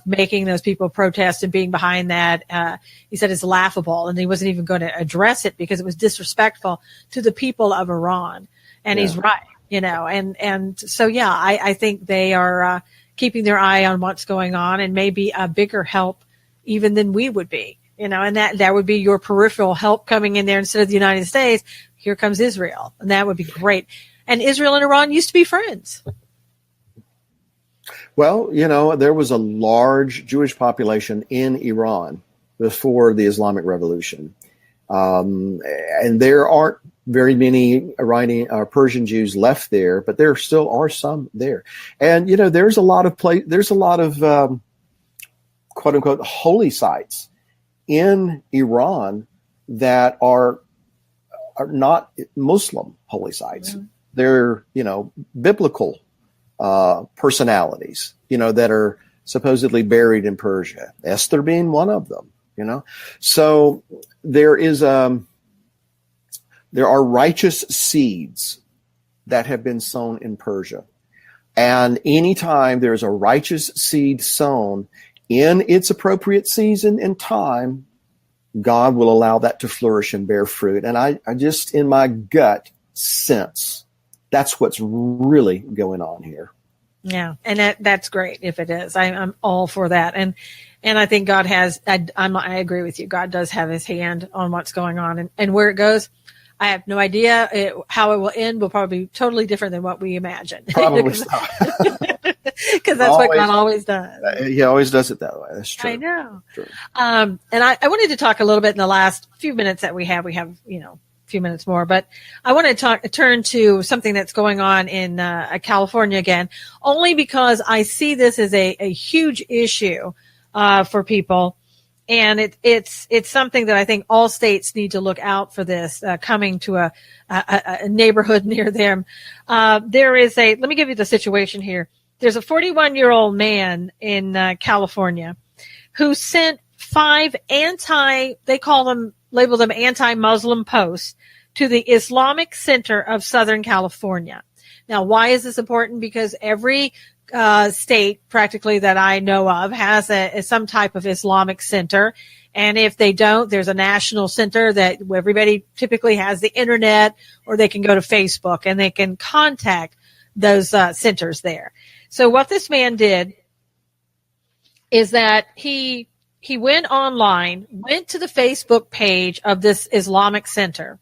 making those people protest and being behind that, he said it's laughable, and he wasn't even going to address it because it was disrespectful to the people of Iran. And he's right, and so, I think they are, keeping their eye on what's going on, and maybe a bigger help even than we would be, and that would be your peripheral help coming in there instead of the United States. Here comes Israel, and that would be great. And Israel and Iran used to be friends. Well, there was a large Jewish population in Iran before the Islamic Revolution. And there aren't very many Iranian or Persian Jews left there, but there still are some there. And, there's a lot of quote unquote holy sites in Iran that are not Muslim holy sites. Mm-hmm. They're, biblical personalities, that are supposedly buried in Persia. Esther being one of them, So there are righteous seeds that have been sown in Persia. And anytime there's a righteous seed sown in its appropriate season and time, God will allow that to flourish and bear fruit. And I just, in my gut sense, that's what's really going on here. Yeah. And that's great if it is. I'm all for that. And I think God has, I agree with you. God does have his hand on what's going on, and where it goes. I have no idea. How it will end will probably be totally different than what we imagine. Probably so. Because that's what God always does. He always does it that way. That's true. I know. True. And I wanted to talk a little bit in the last few minutes that we have. We have, a few minutes more, but I want to turn to something that's going on in California again, only because I see this as a huge issue for people. And it's something that I think all states need to look out for this, coming to a neighborhood near them. Let me give you the situation here. There's a 41-year-old man in California who sent 5 label them anti-Muslim posts to the Islamic Center of Southern California. Now, why is this important? Because every state practically that I know of has some type of Islamic center. And if they don't, there's a national center that everybody typically has the internet, or they can go to Facebook and they can contact those centers there. So what this man did is that he went online, went to the Facebook page of this Islamic center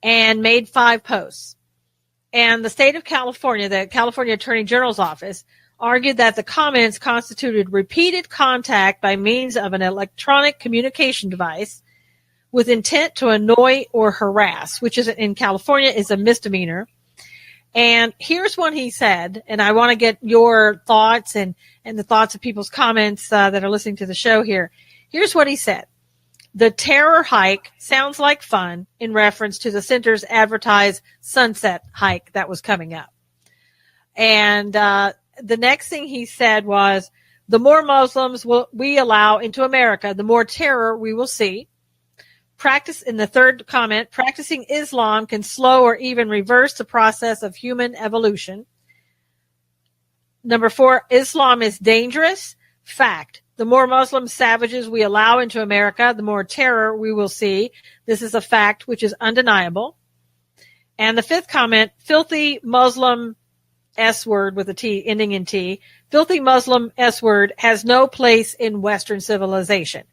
and made 5 posts. And the state of California, the California Attorney General's office, argued that the comments constituted repeated contact by means of an electronic communication device with intent to annoy or harass, which is in California is a misdemeanor. And here's what he said, and I want to get your thoughts and the thoughts of people's comments that are listening to the show here. Here's what he said. The terror hike sounds like fun in reference to the center's advertised sunset hike that was coming up. And the next thing he said was, the more Muslims we allow into America, the more terror we will see. Practice in the third comment, practicing Islam can slow or even reverse the process of human evolution. Number 4, Islam is dangerous. Fact. The more Muslim savages we allow into America, the more terror we will see. This is a fact which is undeniable. And the 5th comment, filthy Muslim S word with a T, ending in T. Filthy Muslim S word has no place in Western civilization.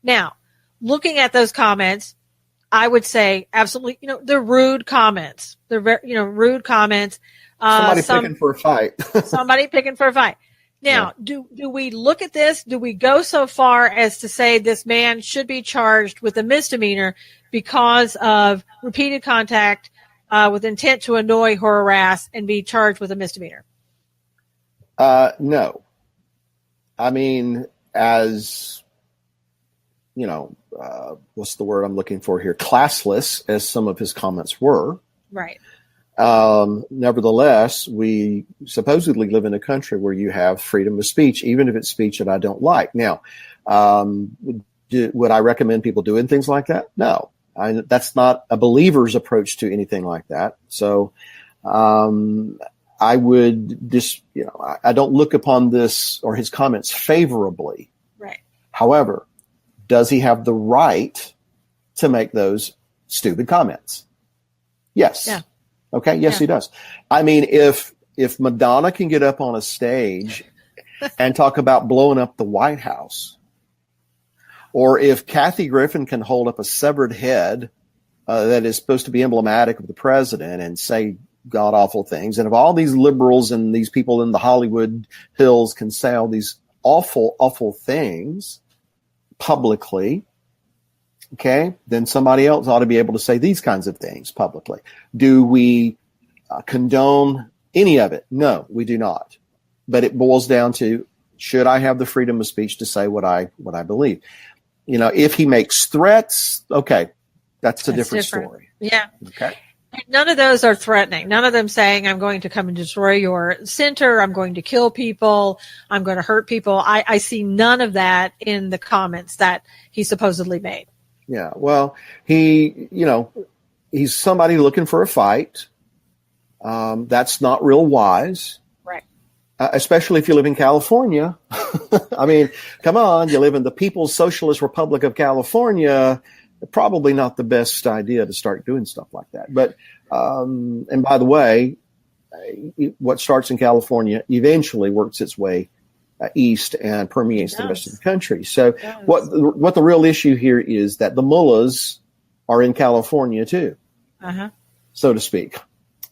Now, looking at those comments, I would say absolutely, they're rude comments. They're very, rude comments. Somebody picking for a fight. Somebody picking for a fight. Now, do we look at this? Do we go so far as to say this man should be charged with a misdemeanor because of repeated contact with intent to annoy or harass and be charged with a misdemeanor? No. I mean, as what's the word I'm looking for here? Classless as some of his comments were. Right. Nevertheless, we supposedly live in a country where you have freedom of speech, even if it's speech that I don't like. Now, would I recommend people doing things like that? No, that's not a believer's approach to anything like that. So, I would just, I don't look upon this or his comments favorably. Right. However, does he have the right to make those stupid comments? Yes. Yeah. Okay. Yes, he does. I mean, if Madonna can get up on a stage and talk about blowing up the White House, or if Kathy Griffin can hold up a severed head that is supposed to be emblematic of the president and say god awful things, and if all these liberals and these people in the Hollywood Hills can say all these awful, awful things publicly, okay, then somebody else ought to be able to say these kinds of things publicly. Do we condone any of it? No, we do not. But it boils down to, should I have the freedom of speech to say what I believe? If he makes threats, okay, that's a different story. Yeah. Okay. None of those are threatening. None of them saying, I'm going to come and destroy your center. I'm going to kill people. I'm going to hurt people. I see none of that in the comments that he supposedly made. Yeah. Well, he's somebody looking for a fight. That's not real wise. Right. Especially if you live in California. I mean, come on, you live in the People's Socialist Republic of California. Probably not the best idea to start doing stuff like that. But, and by the way, what starts in California eventually works its way east and permeates the rest of the country. So what the real issue here is that the mullahs are in California too, so to speak.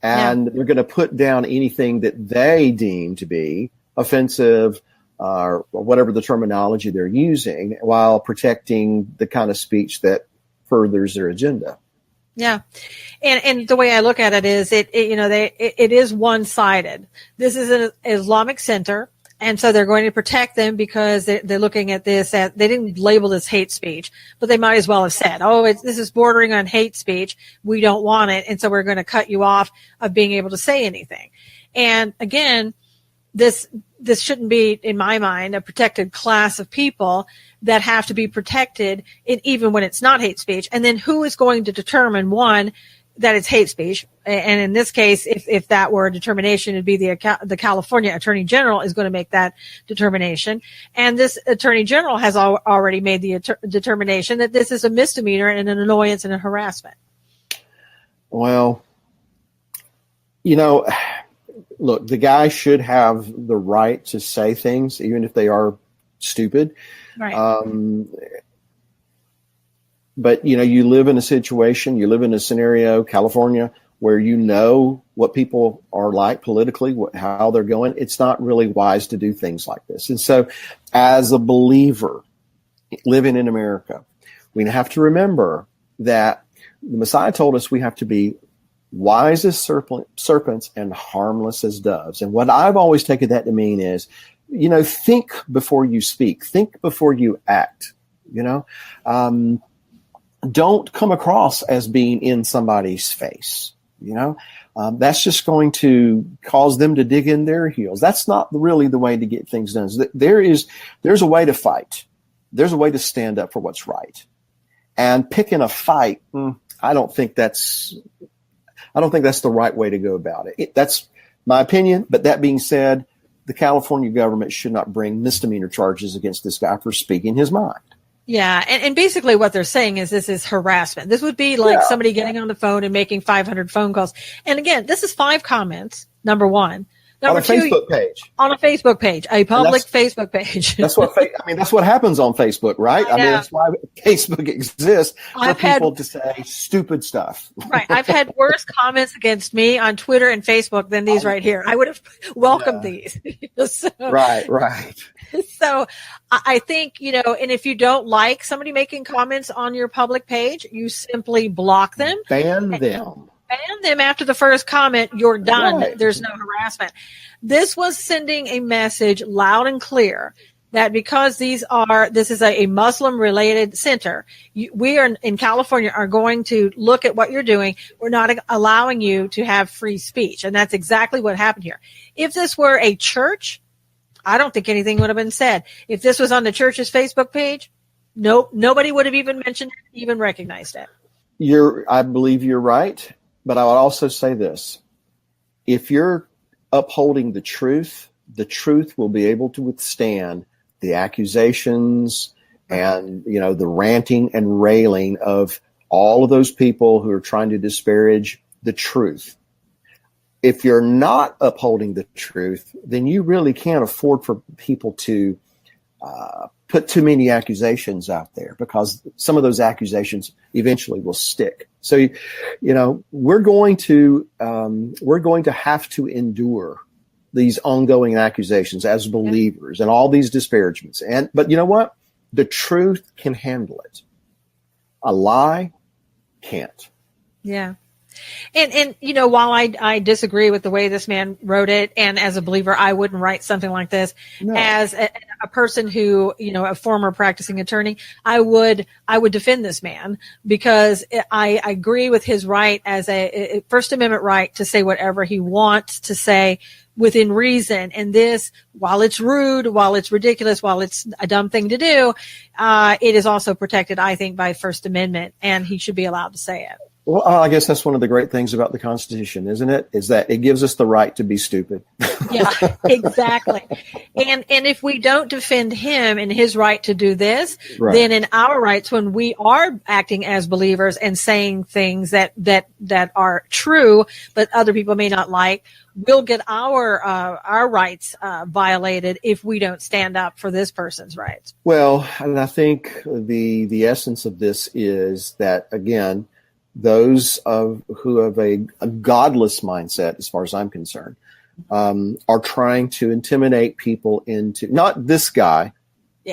And they're going to put down anything that they deem to be offensive, or whatever the terminology they're using, while protecting the kind of speech that furthers their agenda. Yeah. And the way I look at it is it is one-sided. This is an Islamic center. And so they're going to protect them because they're looking at this as, they didn't label this hate speech, but they might as well have said, this is bordering on hate speech. We don't want it. And so we're going to cut you off of being able to say anything. And again, this shouldn't be, in my mind, a protected class of people that have to be protected even when it's not hate speech. And then who is going to determine, one, that it's hate speech? And in this case, if that were a determination, it'd be the California Attorney General is going to make that determination. And this Attorney General has already made the determination that this is a misdemeanor and an annoyance and a harassment. Well, look, the guy should have the right to say things, even if they are stupid. Right. But, you live in a situation, you live in a scenario, California, where you know what people are like politically, how they're going, it's not really wise to do things like this. And so as a believer living in America, we have to remember that the Messiah told us we have to be wise as serpents and harmless as doves. And what I've always taken that to mean is, think before you speak, think before you act, don't come across as being in somebody's face, that's just going to cause them to dig in their heels. That's not really the way to get things done. There's a way to fight. There's a way to stand up for what's right. And picking a fight, I don't think that's the right way to go about it. That's my opinion. But that being said, the California government should not bring misdemeanor charges against this guy for speaking his mind. Yeah. And basically what they're saying is this is harassment. This would be like somebody getting on the phone and making 500 phone calls. And again, this is 5 comments, number one. Number on a Facebook page. On a Facebook page, a public Facebook page. That's what happens on Facebook, right? I mean, that's why Facebook exists, for people to say stupid stuff. Right. I've had worse comments against me on Twitter and Facebook than these right here. I would have welcomed these. So, right. So I think, and if you don't like somebody making comments on your public page, you simply block them. Ban them. Ban them after the first comment, you're done. Right. There's no harassment. This was sending a message loud and clear that because this is a Muslim related center, we are in California are going to look at what you're doing. We're not allowing you to have free speech. And that's exactly what happened here. If this were a church, I don't think anything would have been said. If this was on the church's Facebook page, nobody would have even mentioned it, even recognized it. I believe you're right. But I would also say this. If you're upholding the truth will be able to withstand the accusations and, the ranting and railing of all of those people who are trying to disparage the truth. If you're not upholding the truth, then you really can't afford for people to put too many accusations out there, because some of those accusations eventually will stick. So, we're going to have to endure these ongoing accusations as believers and all these disparagements. But you know what? The truth can handle it. A lie can't. Yeah. And while I disagree with the way this man wrote it, and as a believer, I wouldn't write something like this. No. As a person who, a former practicing attorney, I would defend this man, because I agree with his right as a First Amendment right to say whatever he wants to say within reason. And this, while it's rude, while it's ridiculous, while it's a dumb thing to do, it is also protected, I think, by First Amendment, and he should be allowed to say it. Well, I guess that's one of the great things about the Constitution, isn't it? Is that it gives us the right to be stupid. Yeah, exactly. And if we don't defend him and his right to do this, then in our rights, when we are acting as believers and saying things that are true, but other people may not like, we'll get our rights violated if we don't stand up for this person's rights. Well, and I think the essence of this is that, again, those who have a godless mindset, as far as I'm concerned, are trying to intimidate people into, not this guy,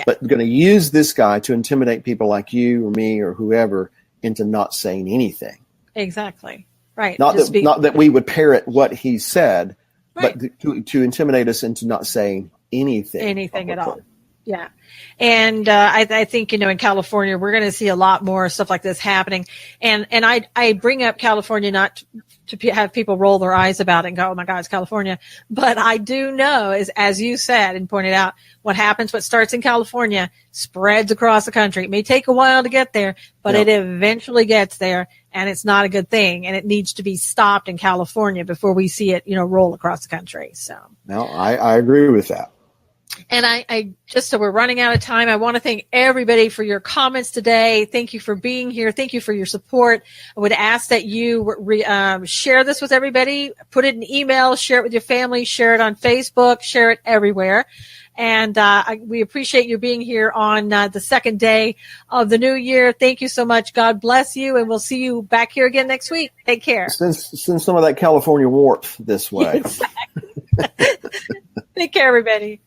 but going to use this guy to intimidate people like you or me or whoever into not saying anything. Exactly. Right. Not that we would parrot what he said, but to intimidate us into not saying anything at all. Yeah. And I think, in California, we're going to see a lot more stuff like this happening. And I bring up California not to have people roll their eyes about it and go, oh my God, it's California. But I do know, as you said and pointed out, what starts in California spreads across the country. It may take a while to get there, but it eventually gets there, and it's not a good thing. And it needs to be stopped in California before we see it, roll across the country. So. No, I agree with that. And I just, so we're running out of time, I want to thank everybody for your comments today. Thank you for being here. Thank you for your support. I would ask that you share this with everybody, put it in email, share it with your family, share it on Facebook, share it everywhere. And we appreciate you being here on the second day of the new year. Thank you so much. God bless you, and we'll see you back here again next week. Take care. Send some of that California warmth this way. Exactly. Take care, everybody.